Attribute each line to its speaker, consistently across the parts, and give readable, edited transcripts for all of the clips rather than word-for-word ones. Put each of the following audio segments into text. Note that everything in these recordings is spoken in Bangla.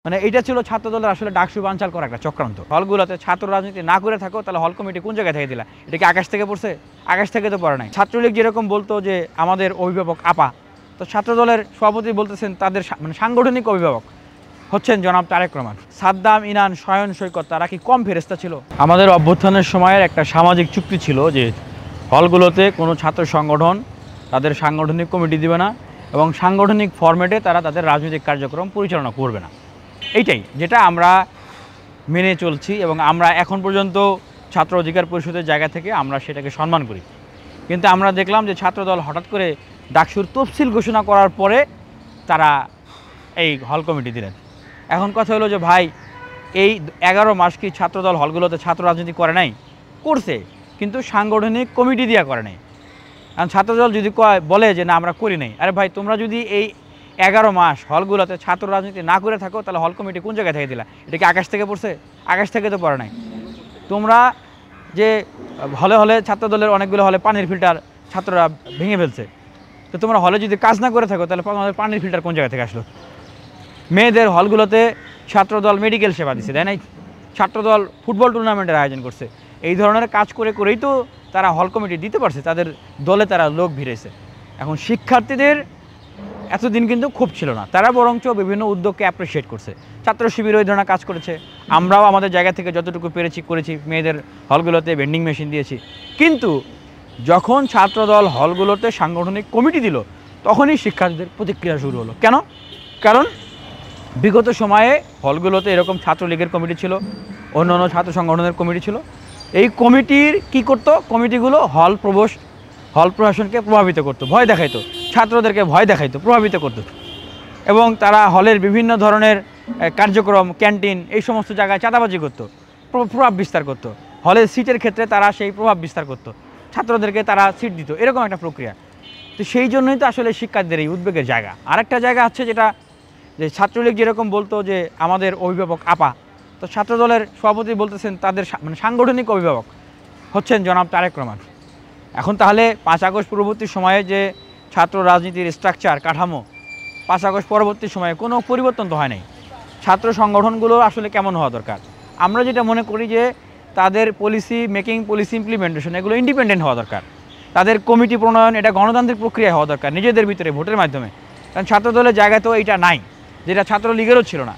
Speaker 1: মানে এটা ছিল ছাত্রদলের আসলে ডাকসু বানচাল করা একটা চক্রান্ত। হলগুলোতে ছাত্র রাজনীতি না করে থাকো তাহলে হল কমিটি কোন জায়গায় থেকে দিলা? এটা কি আকাশ থেকে পড়ছে? আকাশ থেকে তো পড়ে নাই। ছাত্রলীগ যেরকম বলতো যে আমাদের অভিভাবক আপা, তো ছাত্রদলের সভাপতি বলতেছেন তাদের মানে সাংগঠনিক অভিভাবক হচ্ছেন জনাব তারেক রহমান। সাদ্দাম, ইনান, শয়ন, সৈকত তারা কি কম ফেরেস্তা ছিল? আমাদের অভ্যুত্থানের সময়ের একটা সামাজিক চুক্তি ছিল যে হলগুলোতে কোনো ছাত্র সংগঠন তাদের সাংগঠনিক কমিটি দিবে না এবং সাংগঠনিক ফরম্যাটে তারা তাদের রাজনৈতিক কার্যক্রম পরিচালনা করবে না। এইটাই যেটা আমরা মেনে চলছি এবং আমরা এখন পর্যন্ত ছাত্র অধিকার পরিষদের জায়গা থেকে আমরা সেটাকে সম্মান করি। কিন্তু আমরা দেখলাম যে ছাত্রদল হঠাৎ করে ডাকসুর তফসিল ঘোষণা করার পরে তারা এই হল কমিটি দিলেন। এখন কথা হলো যে ভাই, এই 11 মাস কি ছাত্রদল হলগুলোতে ছাত্র রাজনীতি করে নাই? করছে, কিন্তু সাংগঠনিক কমিটি দিয়া করে নাই। কারণ ছাত্রদল যদি বলে যে না আমরা করি নাই, আরে ভাই তোমরা যদি এই 11 মাস হলগুলোতে ছাত্র রাজনীতি না করে থাকো তাহলে হল কমিটি কোন জায়গায় থেকে দিলা? এটা কি আকাশ থেকে পড়ছে? আকাশ থেকে তো পড়ে নাই। তোমরা যে হলে হলে ছাত্রদলের অনেকগুলো হলে পানির ফিল্টার ছাত্ররা ভেঙে ফেলছে, তো তোমরা হলে যদি কাজ না করে থাকো তাহলে তোমাদের পানির ফিল্টার কোন জায়গা থেকে আসলো? মেয়েদের হলগুলোতে ছাত্রদল মেডিকেল সেবা দিচ্ছে, তাই নাই? ছাত্রদল ফুটবল টুর্নামেন্টের আয়োজন করছে। এই ধরনের কাজ করে করেই তো তারা হল কমিটি দিতে পারছে, তাদের দলে তারা লোক ভিড়েছে। এখন শিক্ষার্থীদের এতদিন কিন্তু খুব ছিল না, তারা বরঞ্চ বিভিন্ন উদ্যোগকে অ্যাপ্রিসিয়েট করছে। ছাত্র শিবির ওই ধরনের কাজ করেছে, আমরাও আমাদের জায়গা থেকে যতটুকু পেরেছি করেছি, মেয়েদের হলগুলোতে ভেন্ডিং মেশিন দিয়েছি। কিন্তু যখন ছাত্রদল হলগুলোতে সাংগঠনিক কমিটি দিল তখনই শিক্ষার্থীদের প্রতিক্রিয়া শুরু হলো। কেন? কারণ বিগত সময়ে হলগুলোতে এরকম ছাত্রলীগের কমিটি ছিল, অন্য অন্য ছাত্র সংগঠনের কমিটি ছিল। এই কমিটির কি করতো? কমিটিগুলো হল প্রশাসনকে প্রভাবিত করতো, ভয় দেখাইতো, ছাত্রদেরকে ভয় দেখাইতো, প্রভাবিত করতো এবং তারা হলের বিভিন্ন ধরনের কার্যক্রম, ক্যান্টিন এই সমস্ত জায়গায় চাঁদাবাজি করতো, প্রভাব বিস্তার করতো। হলের সিটের ক্ষেত্রে তারা সেই প্রভাব বিস্তার করতো, ছাত্রদেরকে তারা সিট দিত, এরকম একটা প্রক্রিয়া। তো সেই জন্যই তো আসলে শিক্ষার্থীদের এই উদ্বেগের জায়গা। আরেকটা জায়গা আছে যেটা যে ছাত্রলীগ যেরকম বলতো যে আমাদের অভিভাবক আপা, তো ছাত্রদলের সভাপতি বলতেছেন তাদের মানে সাংগঠনিক অভিভাবক হচ্ছেন জনাব তারেক রহমান। এখন তাহলে 5 আগস্ট পরবর্তী সময়ে যে ছাত্র রাজনীতির স্ট্রাকচার, কাঠামো 5 আগস্ট পরবর্তী সময়ে কোনো পরিবর্তন তো হয় নাই। ছাত্র সংগঠনগুলো আসলে কেমন হওয়া দরকার? আমরা যেটা মনে করি যে তাদের পলিসি মেকিং, পলিসি ইমপ্লিমেন্টেশন এগুলো ইন্ডিপেন্ডেন্ট হওয়া দরকার। তাদের কমিটি প্রণয়ন এটা গণতান্ত্রিক প্রক্রিয়া হওয়া দরকার, নিজেদের ভিতরে ভোটের মাধ্যমে। কারণ ছাত্রদলের জায়গায় তো এইটা নাই, যেটা ছাত্রলীগেরও ছিল না।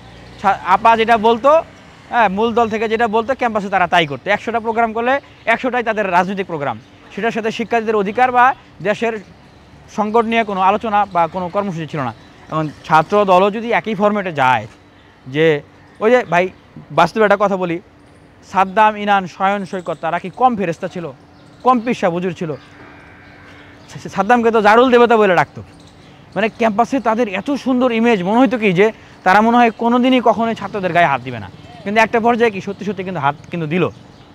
Speaker 1: আপা যেটা বলতো, হ্যাঁ, মূল দল থেকে যেটা বলতো ক্যাম্পাসে তারা তাই করতো। 100টা প্রোগ্রাম করলে 100টাই তাদের রাজনৈতিক প্রোগ্রাম, সেটার সাথে শিক্ষার্থীদের অধিকার বা দেশের সংকট নিয়ে কোনো আলোচনা বা কোনো কর্মসূচি ছিল না। এবং ছাত্র দলও যদি একই ফরম্যাটে যায়, যে ওই যে ভাই বাস্তবে একটা কথা বলি, সাদ্দাম, ইনান, শয়ন, সৈকত তারা কি কম ফেরেস্তা ছিল? কম পিসা বুজুর ছিল? সাদ্দামকে তো জারুল দেবতা বলে ডাকতো। মানে ক্যাম্পাসে তাদের এত সুন্দর ইমেজ, মনে হইতো কি যে তারা মনে হয় কোনোদিনই কখনোই ছাত্রদের গায়ে হাত দিবে না। কিন্তু একটা পর্যায়ে কি সত্যি সত্যি কিন্তু হাত কিন্তু দিল,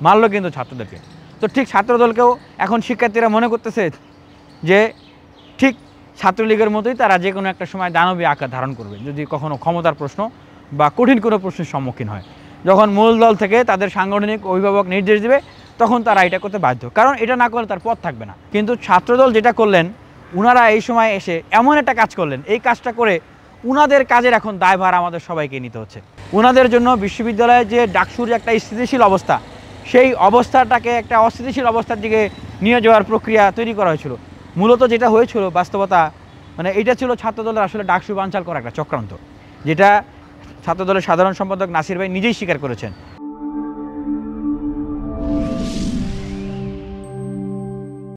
Speaker 1: মারলো কিন্তু ছাত্রদেরকে। তো ঠিক ছাত্রদলকেও এখন শিক্ষার্থীরা মনে করতেছে যে ঠিক ছাত্রলীগের মতোই তারা যে কোনো একটা সময় দানবীয় আকার ধারণ করবে যদি কখনো ক্ষমতার প্রশ্ন বা কঠিন কোনো প্রশ্নের সম্মুখীন হয়। যখন মূল দল থেকে তাদের সাংগঠনিক অভিভাবক নির্দেশ দেবে তখন তারা এটা করতে বাধ্য, কারণ এটা না করলে তার পথ থাকবে না। কিন্তু ছাত্রদল যেটা করলেন, উনারা এই সময় এসে এমন একটা কাজ করলেন, এই কাজটা করে উনাদের কাজের এখন দায়ভার আমাদের সবাইকে নিতে হচ্ছে। উনাদের জন্য বিশ্ববিদ্যালয়ে যে ডাকসুর একটা স্থিতিশীল অবস্থা, সেই অবস্থাটাকে একটা অস্থিতিশীল অবস্থার দিকে নিয়ে যাওয়ার প্রক্রিয়া তৈরি করা হয়েছিল। মূলত যেটা হয়েছিল বাস্তবতা, মানে এটা ছিল ছাত্রদলের আসলে ডাকসু বানচাল করা একটা চক্রান্ত, যেটা ছাত্রদলের সাধারণ সম্পাদক নাসির ভাই নিজেই স্বীকার করেছেন।